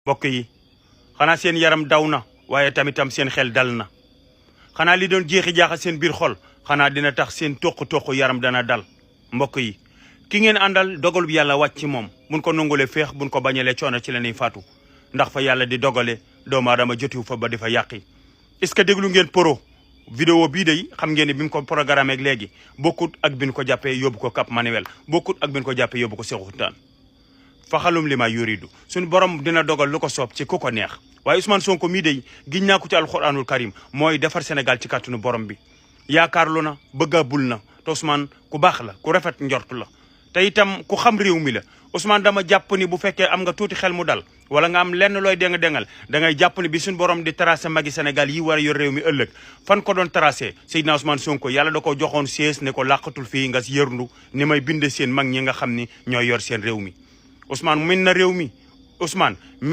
mbokk yi xanaa seen yaram daw na waaye tamitam seen xel dal na xanaa li doon jeexi jaaxa seen biir xol xanaa dina tax seen toq yaram dana dal mbokk yi ki ngeen àndal dogal bi yàlla wàcc ci moom buñ ko nangulee féex buñ ko bañalee coono ci la ñuy faatu ndax fa yàlla di dogale doomu aadama jotiwu fa ba di fa yàqi est-ce que déglu ngeen Poro vidéo bii day xam ngeen ne bi mu ko programme ak léegi bokkut ak bi ñu ko jàppee yóbbu ko Cap Manuel bokkut ak bi ñu ko jàppee yóbbu ko Sébikotane faxalum li ma yuridu suñu borom dina dogal lu ko soob ci ku ko neex waaye Ousmane Sonko mii day giñ naa ko ci alxuraanul karim mooy defar Sénégal ci kàttanu borom bi yaakaarlu na bëgga bul na te Ousmane ku baax la ku rafet njort la te itam ku xam réew mi la Ousmane dama jàpp ni bu fekkee am nga tuuti xel mu dal wala nga am lenn looy dengal da ngay jàpp ni bi suñu borom di tracé magi Sénégal yi war a yor réew mi ëllëg fan ko doon tracé Seydina Ousmane Sonko yàlla da ko joxoon siège ne ko làqatul fii nga yërndu ni may binde seen mag ñi nga xam ni ñooy yor seen réew mi Ousmane min na réew mi Ousmane min